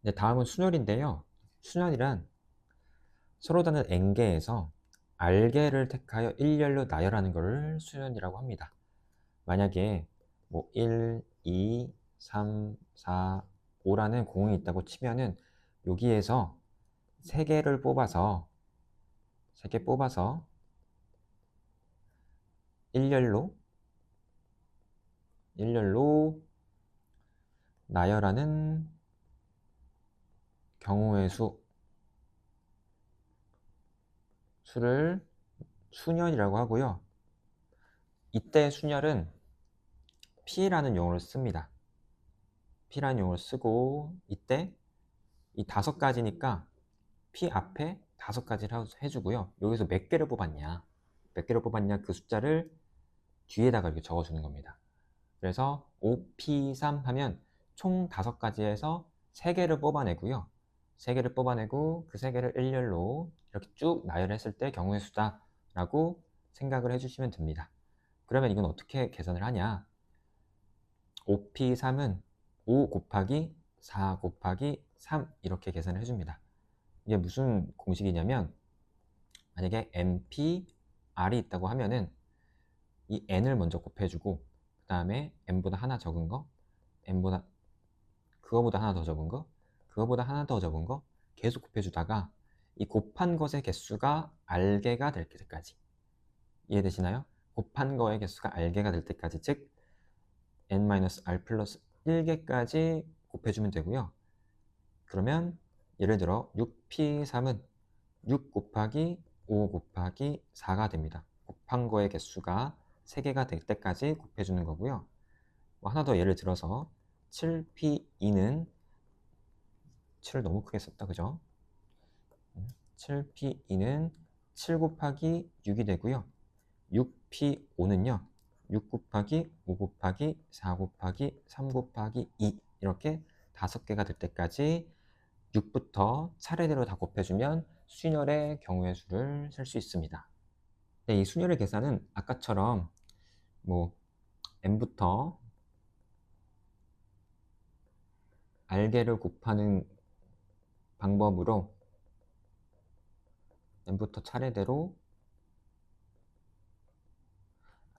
네, 다음은 순열인데요. 순열이란 서로 다른 n개에서 r개를 택하여 일렬로 나열하는 것을 순열이라고 합니다. 만약에 뭐 1, 2, 3, 4, 5라는 공이 있다고 치면은 여기에서 3개를 뽑아서 3개 뽑아서 일렬로 나열하는 경우의 수를 순열이라고 하고요. 이때 순열은 P라는 용어를 씁니다. P라는 용어를 쓰고 이때 이 5가지니까 P 앞에 5가지를 해주고요. 여기서 몇 개를 뽑았냐 그 숫자를 뒤에다가 이렇게 적어주는 겁니다. 그래서 5P3 하면 총 5가지에서 3개를 뽑아내고요. 3개를 뽑아내고 그 3개를 일렬로 이렇게 쭉 나열했을 때 경우의 수다라고 생각을 해주시면 됩니다. 그러면 이건 어떻게 계산을 하냐? 5P3은 5 곱하기 4 곱하기 3 이렇게 계산을 해줍니다. 이게 무슨 공식이냐면 만약에 NPR이 있다고 하면은 이 N을 먼저 곱해주고 그 다음에 N보다 하나 적은 거 N보다 그거보다 하나 더 적은 거 그거보다 하나 더 적은 거 계속 곱해주다가 이 곱한 것의 개수가 R개가 될 때까지 이해되시나요? 곱한 거의 개수가 R개가 될 때까지 즉 N-R 플러스 1개까지 곱해주면 되고요. 그러면 예를 들어 6P3은 6 곱하기 5 곱하기 4가 됩니다. 곱한 거의 개수가 3개가 될 때까지 곱해주는 거고요. 하나 더 예를 들어서 7P2는 7을 너무 크게 썼다 그죠? 7P2는 7 곱하기 6이 되고요. 6P5는요 6 곱하기 5 곱하기 4 곱하기 3 곱하기 2 이렇게 5개가 될 때까지 6부터 차례대로 다 곱해주면 순열의 경우의 수를 쓸 수 있습니다. 네, 이 순열의 계산은 아까처럼 뭐 n부터 r개를 곱하는 방법으로 n부터 차례대로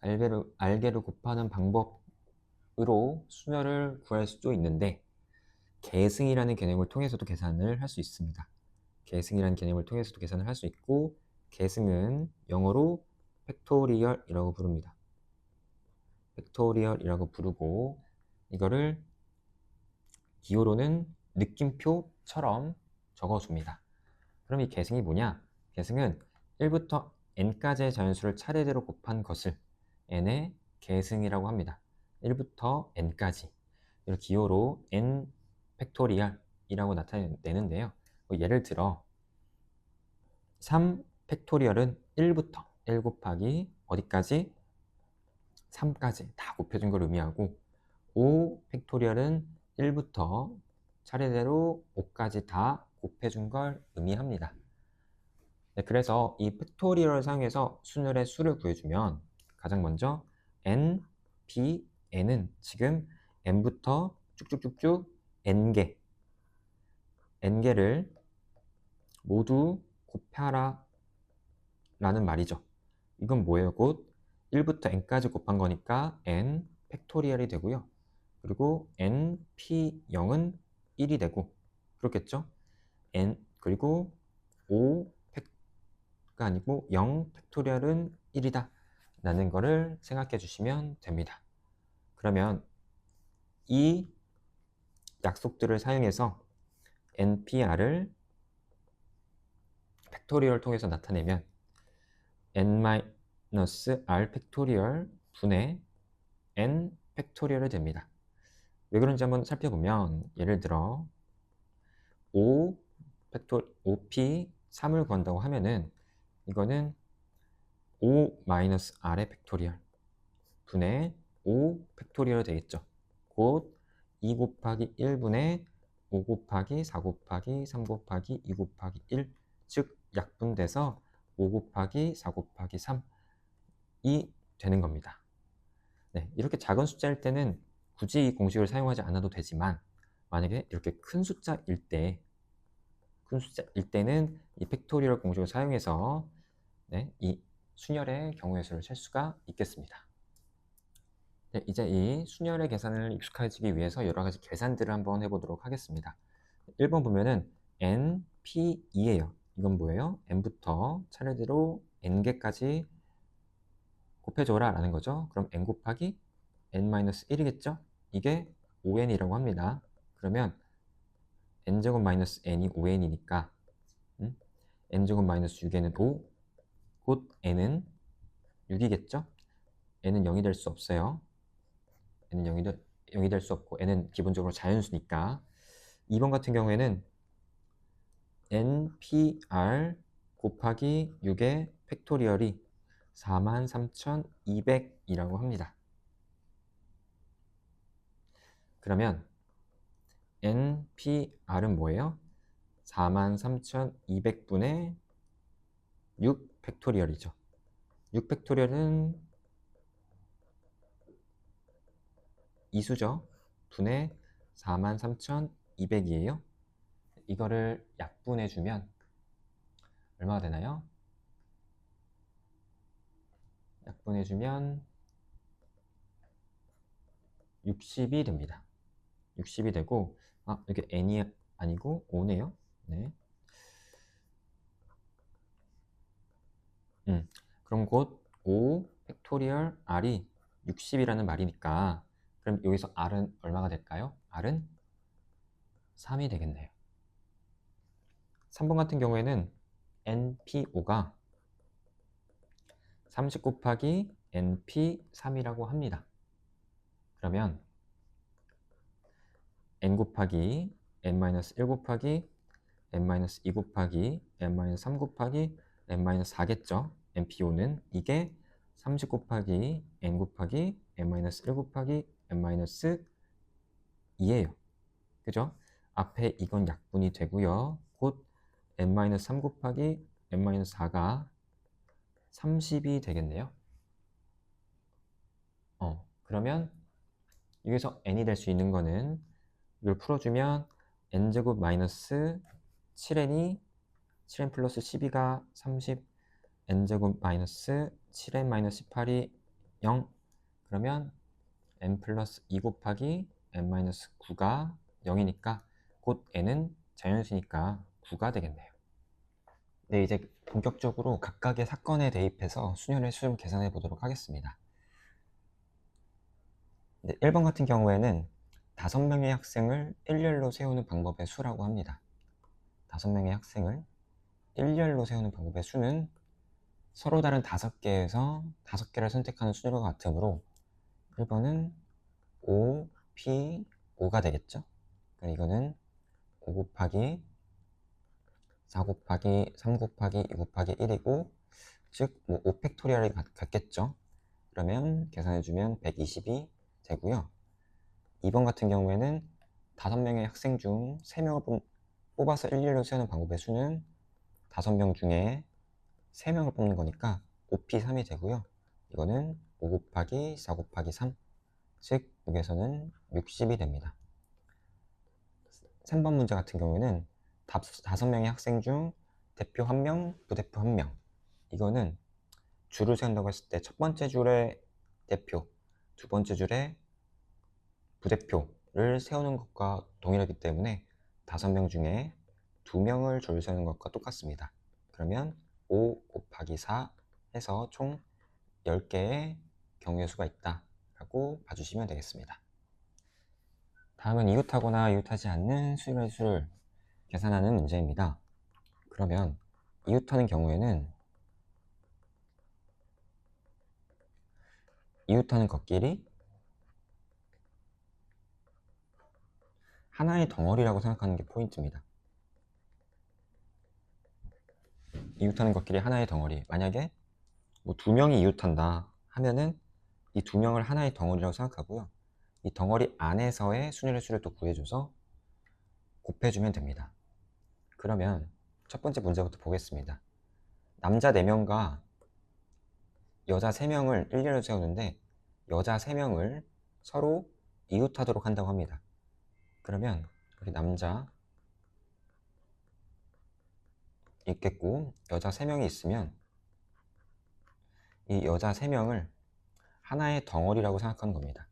r개를 곱하는 방법으로 순열을 구할 수도 있는데 계승이라는 개념을 통해서도 계산을 할 수 있습니다. 계승이라는 개념을 통해서도 계산을 할 수 있고 계승은 영어로 팩토리얼이라고 부릅니다. 팩토리얼이라고 부르고 이거를 기호로는 느낌표처럼 적어줍니다. 그럼 이 계승이 뭐냐? 계승은 1부터 n까지의 자연수를 차례대로 곱한 것을 n의 계승이라고 합니다. 1부터 n까지 이걸 기호로 n 팩토리얼이라고 나타내는데요. 예를 들어 3 팩토리얼은 1부터 1 곱하기 어디까지? 3까지 다 곱해준 걸 의미하고 5 팩토리얼은 1부터 차례대로 5까지 다 곱해준 걸 의미합니다. 네, 그래서 이 팩토리얼을 사용해서 순열의 수를 구해주면 가장 먼저 n, p, n은 지금 n부터 쭉쭉쭉쭉 n개를 모두 곱하라 라는 말이죠. 이건 뭐예요? 곧 1부터 n까지 곱한 거니까 n 팩토리얼이 되고요. 그리고 np0은 1이 되고 그렇겠죠? 그리고 5팩가 아니고 0 팩토리얼은 1이다 라는 거를 생각해 주시면 됩니다. 그러면 이 약속들을 사용해서 npr을 팩토리얼을 통해서 나타내면 n-r 팩토리얼 분의 n 팩토리얼이 됩니다. 왜 그런지 한번 살펴보면 예를 들어 5p 3을 구한다고 하면은 이거는 5-r의 팩토리얼 분의 5 팩토리얼이 되겠죠. 곧 2 곱하기 1분의 5 곱하기 4 곱하기 3 곱하기 2 곱하기 1 즉 약분돼서 5 곱하기 4 곱하기 3이 되는 겁니다. 네, 이렇게 작은 숫자일 때는 굳이 이 공식을 사용하지 않아도 되지만 만약에 이렇게 큰 숫자일 때는 이 팩토리얼 공식을 사용해서 이 순열의 경우의 수를 셀 수가 있겠습니다. 이제 이 순열의 계산을 익숙해지기 위해서 여러 가지 계산들을 한번 해보도록 하겠습니다. 1번 보면은 np2예요. 이건 뭐예요? n부터 차례대로 n개까지 곱해줘라 라는 거죠. 그럼 n 곱하기 n-1이겠죠? 이게 5n이라고 합니다. 그러면 n제곱 마이너스 n이 5n이니까 n제곱 마이너스 6n은 5, 곧 n은 6이겠죠? n은 0이 될 수 없어요. n은 0이 될 수 없고 n은 기본적으로 자연수니까. 2번 같은 경우에는 npr 곱하기 6의 팩토리얼이 43,200이라고 합니다. 그러면 npr은 뭐예요? 43,200분의 6 팩토리얼이죠. 6 팩토리얼은 이수죠. 분의 43,200이에요. 이거를 약분해주면 얼마가 되나요? 약분해주면 60이 됩니다. 60이 되고, 이게 n이 아니고 5네요. 네. 그럼 곧 5 팩토리얼 r이 60이라는 말이니까, 그럼 여기서 r은 얼마가 될까요? r은 3이 되겠네요. 3번 같은 경우에는 np5가 30 곱하기 np3이라고 합니다. 그러면 n 곱하기 n-1 곱하기 n-2 곱하기 n-3 곱하기 n-4겠죠. np5는 이게 30 곱하기 n 곱하기 n-1 곱하기 n-2예요. 그죠? 앞에 이건 약분이 되고요. 곧 n-3 곱하기 n-4가 30이 되겠네요. 그러면 여기서 n이 될 수 있는 거는 이걸 풀어주면 n제곱 마이너스 7n이 7n 플러스 12가 30, n제곱 마이너스 7n 마이너스 18이 0. 그러면 n 플러스 2 곱하기 n 마이너스 9가 0이니까 곧 n은 자연수니까 9가 되겠네요. 네, 이제 본격적으로 각각의 사건에 대입해서 순열의 수를 계산해 보도록 하겠습니다. 네, 1번 같은 경우에는 5명의 학생을 일렬로 세우는 방법의 수라고 합니다. 5명의 학생을 일렬로 세우는 방법의 수는 서로 다른 5개에서 5개를 선택하는 순열과 같으므로 1번은 5, P, 5가 되겠죠. 그럼 이거는 5 곱하기 4 곱하기 3 곱하기 2 곱하기 1이고, 즉 5 팩토리얼이 같겠죠. 그러면 계산해주면 120이 되고요. 2번 같은 경우에는 5명의 학생 중 3명을 뽑아서 일렬로 세우는 방법의 수는 5명 중에 3명을 뽑는 거니까 5p3이 되고요. 이거는 5 곱하기 4 곱하기 3, 즉 여기에서는 60이 됩니다. 3번 문제 같은 경우에는 5명의 학생 중 대표 1명, 부대표 1명. 이거는 줄을 세운다고 했을 때 첫 번째 줄에 대표, 두 번째 줄에 부대표를 세우는 것과 동일하기 때문에 5명 중에 2명을 줄 세우는 것과 똑같습니다. 그러면 5 곱하기 4 해서 총 10개의 경우의 수가 있다 라고 봐주시면 되겠습니다. 다음은 이웃하거나 이웃하지 않는 수열의 수를 계산하는 문제입니다. 그러면 이웃하는 경우에는 이웃하는 것끼리 하나의 덩어리라고 생각하는 게 포인트입니다. 이웃하는 것끼리 하나의 덩어리. 만약에 뭐 2명이 이웃한다 하면은 이 2명을 하나의 덩어리라고 생각하고요. 이 덩어리 안에서의 순열의 수를 또 구해줘서 곱해주면 됩니다. 그러면 첫 번째 문제부터 보겠습니다. 남자 4명과 여자 3명을 일렬로 세우는데 여자 3명을 서로 이웃하도록 한다고 합니다. 그러면 여기 남자 있겠고 여자 3명이 있으면 이 여자 3명을 하나의 덩어리라고 생각하는 겁니다.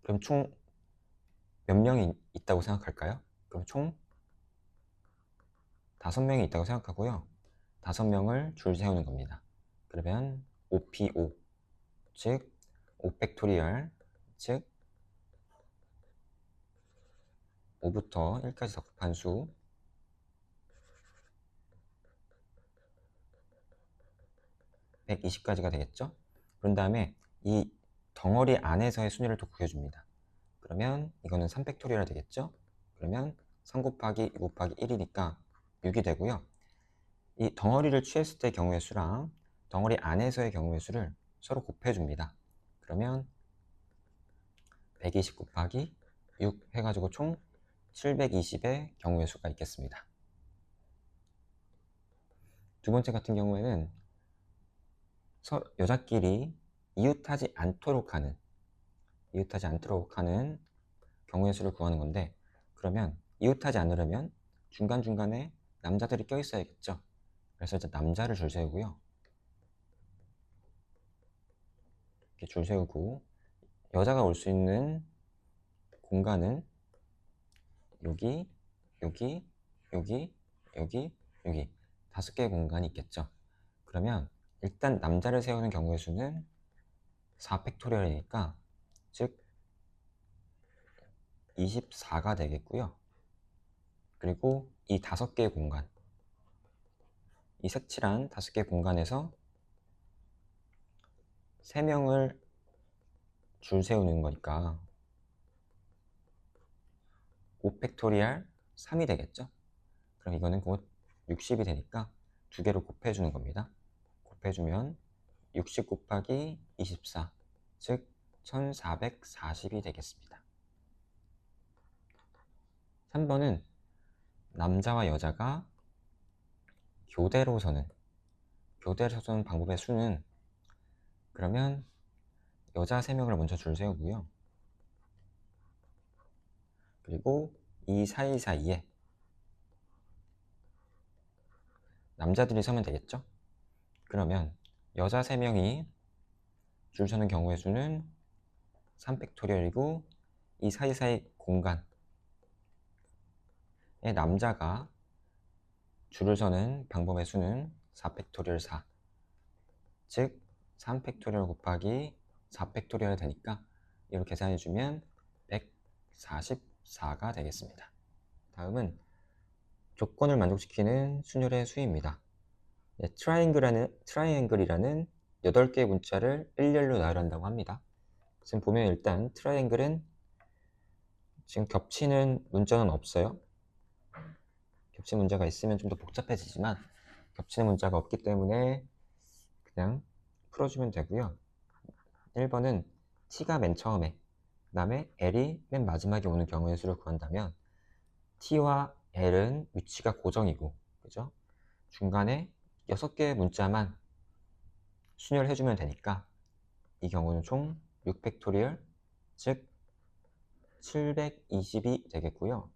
그럼 총 몇 명이 있다고 생각할까요? 그럼 총 5명이 있다고 생각하고요. 5명을 줄 세우는 겁니다. 그러면 5P5, 즉 5팩토리얼, 즉 5부터 1까지 더 곱한 수 120까지가 되겠죠? 그런 다음에 이 덩어리 안에서의 순위를 또 구해줍니다. 그러면 이거는 3팩토리얼 되겠죠? 그러면 3 곱하기 2 곱하기 1이니까 6이 되고요. 이 덩어리를 취했을 때 경우의 수랑 덩어리 안에서의 경우의 수를 서로 곱해줍니다. 그러면 120 곱하기 6 해가지고 총 720의 경우의 수가 있겠습니다. 두 번째 같은 경우에는 여자끼리 이웃하지 않도록 하는 경우의 수를 구하는 건데, 그러면 이웃하지 않으려면 중간중간에 남자들이 껴있어야겠죠. 그래서 이제 남자를 줄 세우고요. 이렇게 줄 세우고 여자가 올 수 있는 공간은 여기, 여기, 여기, 여기, 여기 5개의 공간이 있겠죠. 그러면 일단 남자를 세우는 경우의 수는 4팩토리얼이니까 즉 24가 되겠고요. 그리고 이 5개의 공간, 이 색칠한 5개의 공간에서 3명을 줄 세우는 거니까 5팩토리얼 3이 되겠죠. 그럼 이거는 곧 60이 되니까 2개로 곱해주는 겁니다. 곱해주면 60 곱하기 24, 즉 1440이 되겠습니다. 3번은 남자와 여자가 교대로 서는 방법의 수는, 그러면 여자 3명을 먼저 줄 세우고요. 그리고 이 사이사이에 남자들이 서면 되겠죠. 그러면 여자 3명이 줄 서는 경우의 수는 3팩토리얼이고 이 사이사이 공간에 남자가 줄을 서는 방법의 수는 4팩토리얼 4, 즉 3팩토리얼 곱하기 4팩토리얼 되니까 이걸 계산해주면 144가 되겠습니다. 다음은 조건을 만족시키는 순열의 수입니다. 네, 트라이앵글이라는 8개의 문자를 일렬로 나열한다고 합니다. 지금 보면 일단 트라이앵글은 지금 겹치는 문자는 없어요. 겹치는 문자가 있으면 좀 더 복잡해지지만 겹치는 문자가 없기 때문에 그냥 풀어주면 되고요. 1번은 t가 맨 처음에, 그 다음에 l이 맨 마지막에 오는 경우의 수를 구한다면 t와 l은 위치가 고정이고, 그죠? 중간에 6개의 문자만 순열해주면 되니까 이 경우는 총 6팩토리얼, 즉 720이 되겠고요.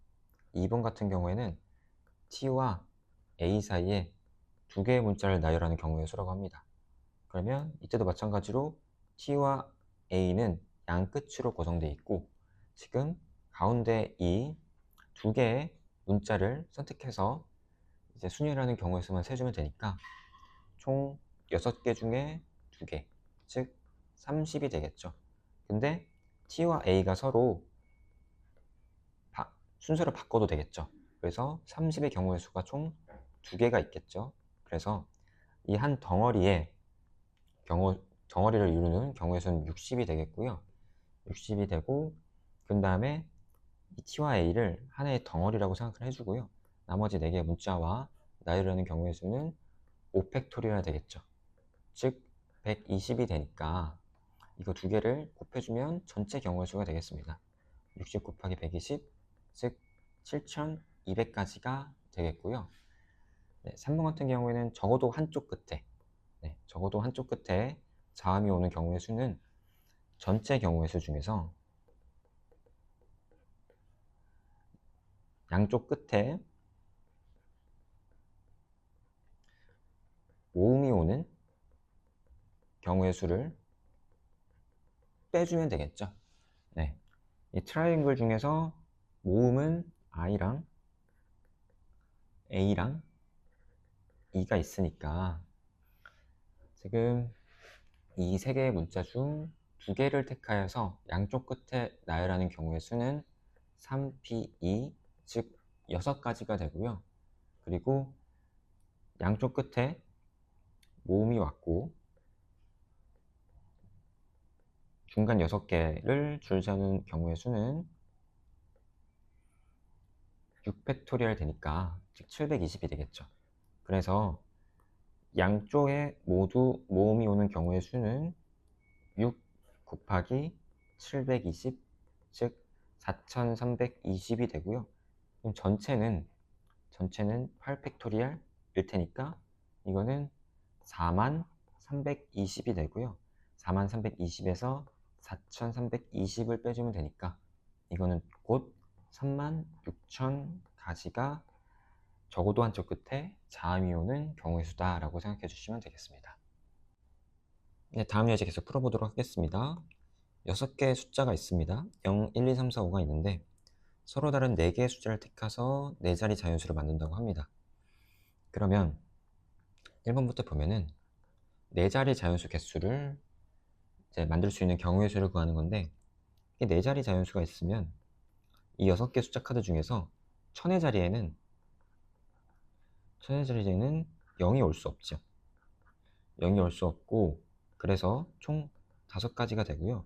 2번 같은 경우에는 t와 a 사이에 2개의 문자를 나열하는 경우의 수라고 합니다. 그러면 이때도 마찬가지로 t와 a는 양 끝으로 구성되어 있고, 지금 가운데 이 2개의 문자를 선택해서 이제 순열하는 경우의 수만 세주면 되니까 총 6개 중에 2개, 즉 30이 되겠죠. 근데 t와 a가 서로 순서를 바꿔도 되겠죠. 그래서 30의 경우의 수가 총 2개가 있겠죠. 그래서 이 한 덩어리를 이루는 경우의 수는 60이 되겠고요. 60이 되고, 그 다음에 이 t와 a를 하나의 덩어리라고 생각을 해주고요. 나머지 4개의 문자와 나열하는 경우의 수는 5팩토리얼 되겠죠. 즉 120이 되니까 이거 2개를 곱해주면 전체 경우의 수가 되겠습니다. 60 곱하기 120, 즉 7200까지가 되겠고요. 네, 3번 같은 경우에는 적어도 한쪽 끝에 자음이 오는 경우의 수는 전체 경우의 수 중에서 양쪽 끝에 모음이 오는 경우의 수를 빼주면 되겠죠. 네. 이 트라이앵글 중에서 모음은 I랑 A랑 E가 있으니까 지금 이 세 개의 문자 중 두 개를 택하여서 양쪽 끝에 나열하는 경우의 수는 3P2, 즉 6가지가 되고요. 그리고 양쪽 끝에 모음이 왔고 중간 6개를 줄여놓은 경우의 수는 6팩토리얼 되니까 즉 720이 되겠죠. 그래서 양쪽에 모두 모음이 오는 경우의 수는 6 곱하기 720, 즉 4320이 되고요. 그럼 전체는 8팩토리얼일 테니까 이거는 4320이 되고요. 4320에서 4320을 빼주면 되니까 이거는 곧 36000가지가 적어도 한쪽 끝에 자음이 오는 경우의 수다라고 생각해 주시면 되겠습니다. 네, 다음 예제 계속 풀어보도록 하겠습니다. 6개의 숫자가 있습니다. 0, 1, 2, 3, 4, 5가 있는데 서로 다른 4개의 숫자를 택해서 4자리 자연수를 만든다고 합니다. 그러면 1번부터 보면은 4자리 자연수 개수를 이제 만들 수 있는 경우의 수를 구하는 건데 이 4자리 자연수가 있으면 이 6개 숫자 카드 중에서 천의 자리에는 0이 올 수 없죠. 0이 올 수 없고 그래서 총 5가지가 되고요.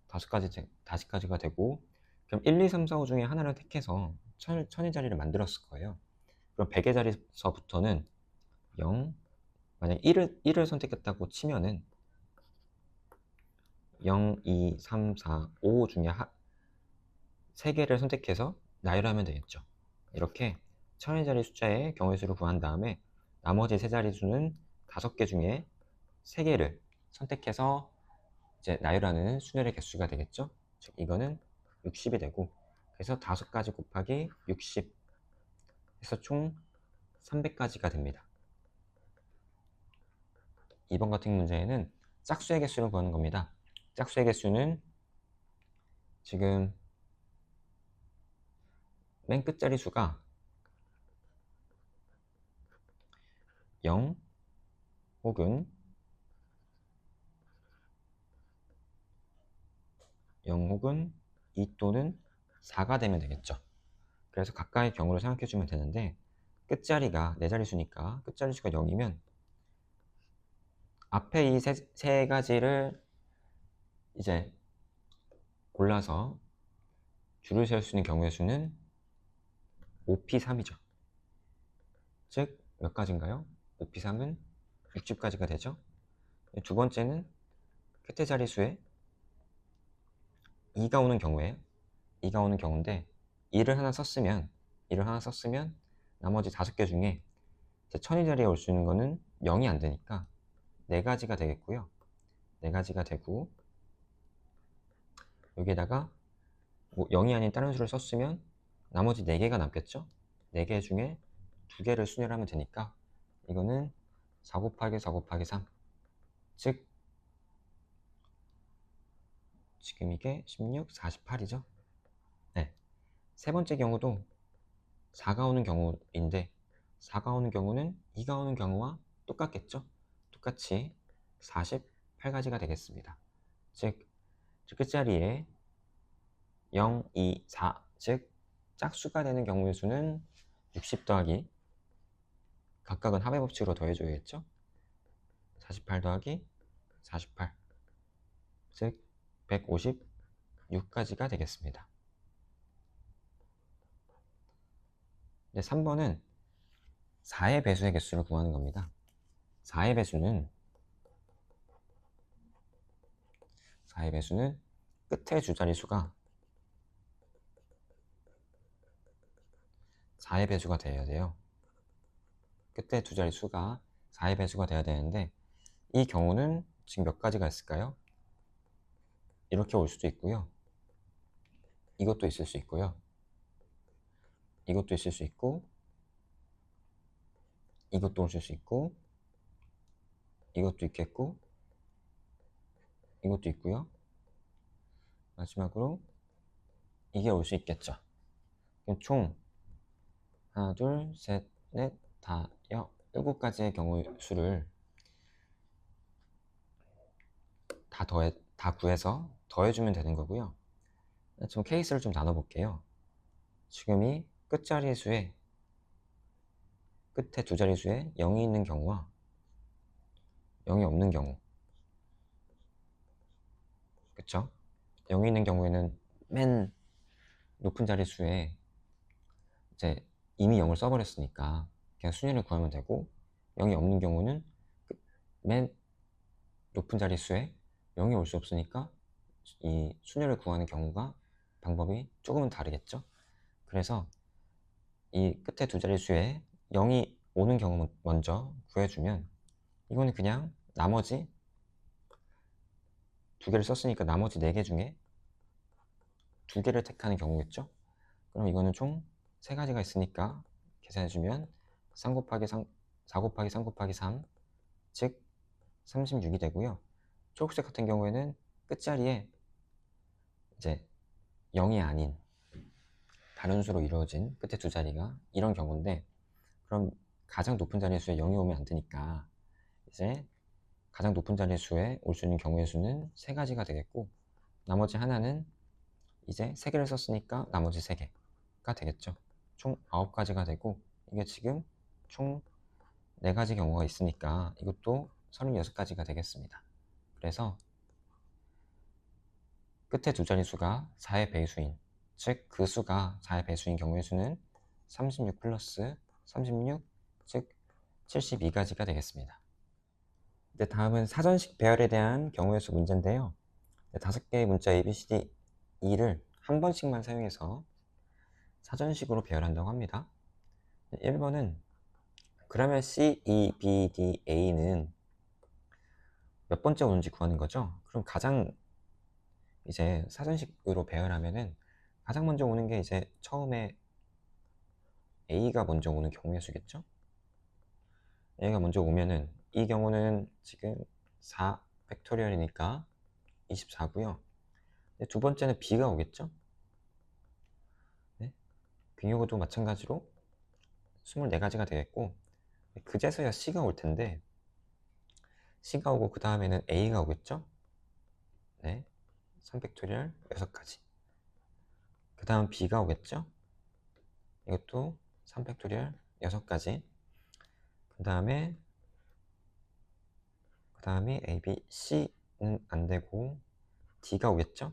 5가지가 되고 그럼 1, 2, 3, 4, 5 중에 하나를 택해서 천의 자리를 만들었을 거예요. 그럼 100의 자리서부터는 0, 만약 1을 선택했다고 치면은 0, 2, 3, 4, 5 중에 3개를 선택해서 나열하면 되겠죠. 이렇게 천의 자리 숫자의 경우의 수를 구한 다음에 나머지 3자리 수는 5개 중에 3개를 선택해서 이제 나열하는 순열의 개수가 되겠죠. 즉 이거는 60이 되고 그래서 5가지 곱하기 60 해서 총 300가지가 됩니다. 2번 같은 문제에는 짝수의 개수를 구하는 겁니다. 짝수의 개수는 지금 맨 끝자리 수가 0 혹은 2 또는 4가 되면 되겠죠. 그래서 각각의 경우를 생각해 주면 되는데 끝자리가 4자리수니까 끝자리수가 0이면 앞에 이 세 가지를 이제 골라서 줄을 세울 수 있는 경우의 수는 5P3이죠. 즉 몇 가지인가요? 5P3은 60가지가 되죠. 두 번째는 끝에 자리수에 2가 오는 경우에 2가 오는 경우인데 2를 하나 썼으면 나머지 5개 중에 천의 자리에 올 수 있는 거는 0이 안 되니까 4가지가 되겠고요. 4가지가 되고 여기에다가 뭐 0이 아닌 다른 수를 썼으면 나머지 4개가 남겠죠. 4개 중에 2개를 순열하면 되니까 이거는 4 곱하기 4 곱하기 3 즉 지금 이게 16, 48이죠. 네. 세 번째 경우도 4가 오는 경우인데 4가 오는 경우는 2가 오는 경우와 똑같겠죠. 똑같이 48가지가 되겠습니다. 즉 끝자리에 0, 2, 4, 즉 짝수가 되는 경우의 수는 60 더하기 각각은 합의 법칙으로 더해줘야겠죠. 48 더하기 48, 즉 156가지가 되겠습니다. 네, 3번은 4의 배수의 개수를 구하는 겁니다. 4의 배수는 끝에 주자리 수가 4의 배수가 되어야 돼요. 끝에 두 자리 수가 4의 배수가 돼야 되는데 이 경우는 지금 몇 가지가 있을까요? 이렇게 올 수도 있고요. 이것도 있을 수 있고요. 이것도 있을 수 있고, 이것도 있을 수 있고, 이것도 있겠고, 이것도 있고요. 마지막으로 이게 올 수 있겠죠. 그럼 총 하나, 둘, 셋, 넷, 다, 여, 7가지의 경우 수를 다 구해서 더해주면 되는 거고요. 좀 케이스를 좀 나눠볼게요. 지금이 끝자리 수에 끝에 두 자릿수에 0이 있는 경우와 0이 없는 경우, 그쵸? 0이 있는 경우에는 맨 높은 자릿수에 이제 이미 0을 써버렸으니까 그냥 순위를 구하면 되고, 0이 없는 경우는 맨 높은 자릿수에 0이 올 수 없으니까 이 순위를 구하는 경우가 방법이 조금은 다르겠죠? 그래서 이 끝에 두 자릿수에 0이 오는 경우 먼저 구해주면, 이거는 그냥 나머지 두 개를 썼으니까 나머지 4개 중에 두 개를 택하는 경우겠죠? 그럼 이거는 총 3가지가 있으니까 계산해주면 3 곱하기 3, 4 곱하기 3 곱하기 3, 즉 36이 되고요. 초록색 같은 경우에는 끝자리에 이제 0이 아닌 다른 수로 이루어진 끝에 두 자리가 이런 경우인데, 그럼 가장 높은 자리 수에 0이 오면 안 되니까 이제 가장 높은 자리 수에 올 수 있는 경우의 수는 3가지가 되겠고, 나머지 하나는 이제 3개를 썼으니까 나머지 3개가 되겠죠. 총 9가지가 되고, 이게 지금 총 4가지 경우가 있으니까 이것도 36가지가 되겠습니다. 그래서 끝에 두 자릿수가 4의 배수인, 즉 그 수가 4의 배수인 경우의 수는 36 플러스 36, 즉 72가지가 되겠습니다. 이제 다음은 사전식 배열에 대한 경우의 수 문제인데요. 5개의 문자 A, B, C, D, E를 한 번씩만 사용해서 사전식으로 배열한다고 합니다. 1번은 그러면 C, E, B, D, A는 몇 번째 오는지 구하는 거죠. 그럼 가장 이제 사전식으로 배열하면은 가장 먼저 오는 게 이제 처음에 A가 먼저 오는 경우의 수겠죠. A가 먼저 오면은 이 경우는 지금 4 팩토리얼이니까 24고요. 두 번째는 B가 오겠죠. 네? 그 경우도 마찬가지로 24가지가 되겠고, 그제서야 C가 올 텐데 C가 오고 그 다음에는 A가 오겠죠. 네, 3팩토리얼 6가지. 그 다음 B가 오겠죠. 이것도 3팩토리얼 6가지. 그 다음에 A, B, C는 안 되고 D가 오겠죠.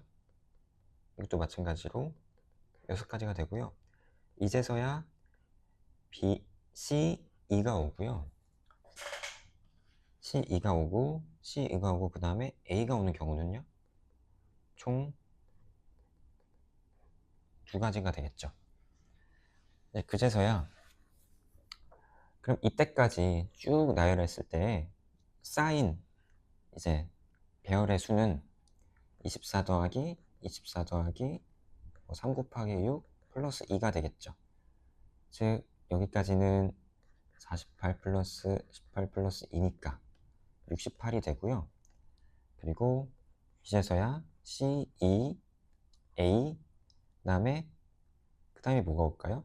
이것도 마찬가지로 6가지가 되고요. 이제서야 B, C, E가 오고요. C, E가 오고 C, E가 오고 그 다음에 A가 오는 경우는요, 총 2가지가 되겠죠. 네, 그제서야 그럼 이때까지 쭉 나열했을 때 쌓인 이제 배열의 수는 24 더하기 24 더하기 3 곱하기 6 플러스 2가 되겠죠. 즉 여기까지는 48 플러스 18 플러스 2니까 68이 되고요. 그리고 이제서야 C, E, A, 그 다음에 뭐가 올까요?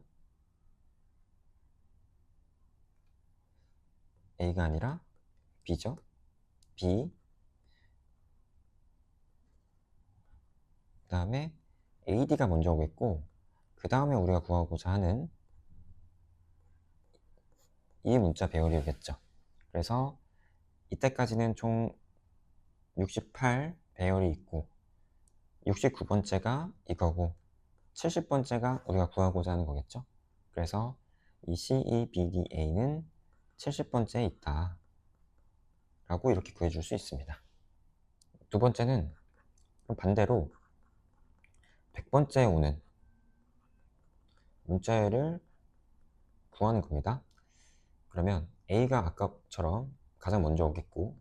A가 아니라 B죠. B, 그 다음에 AD가 먼저 오겠고, 그 다음에 우리가 구하고자 하는 이 문자 배열이 오겠죠. 그래서 이때까지는 총 68 배열이 있고 69번째가 이거고 70번째가 우리가 구하고자 하는 거겠죠. 그래서 이 CEBDA는 70번째에 있다 라고 이렇게 구해줄 수 있습니다. 두 번째는 반대로 100번째에 오는 문자열을 구하는 겁니다. 그러면 A가 아까처럼 가장 먼저 오겠고,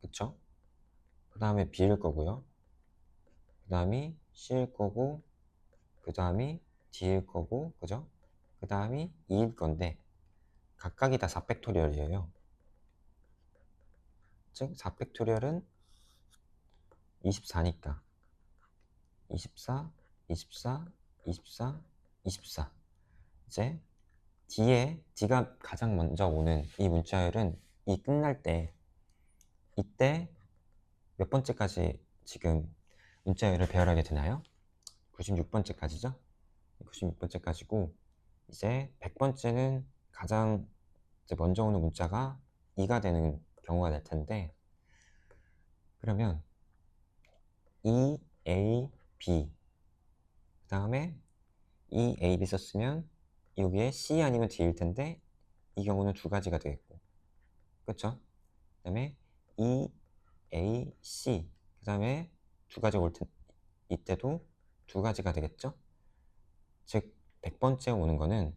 그쵸? 그 다음에 B일 거고요. 그 다음이 C일 거고, 그 다음이 D일 거고, 그죠? 그 다음이 2일 건데 각각이 다 4팩토리얼이에요. 즉 4팩토리얼은 24니까 24, 24, 24, 24. 이제 D에 D가 가장 먼저 오는 이 문자열은 이 끝날 때 이때 몇 번째까지 지금 문자열을 배열하게 되나요? 96번째까지죠? 96번째까지고 이제 100번째는 가장 이제 먼저 오는 문자가 2가 되는 경우가 될 텐데 그러면 E, A, B 그 다음에 E, A, B 썼으면 여기에 C 아니면 D일 텐데 이 경우는 두 가지가 되겠고 그쵸? 그 다음에 E, A, C 그 다음에 두 가지 올 텐데 이때도 두 가지가 되겠죠? 즉 100번째 오는 거는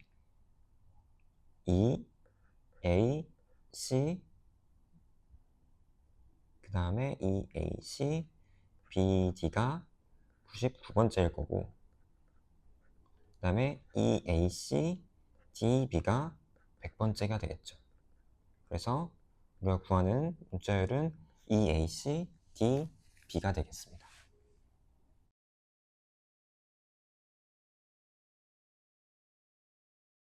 E, A, C 그 다음에 E, A, C, B, D가 99번째일 거고 그 다음에 E, A, C, D, B가 100번째가 되겠죠. 그래서 우리가 구하는 문자열은 E, A, C, D, B가 되겠습니다.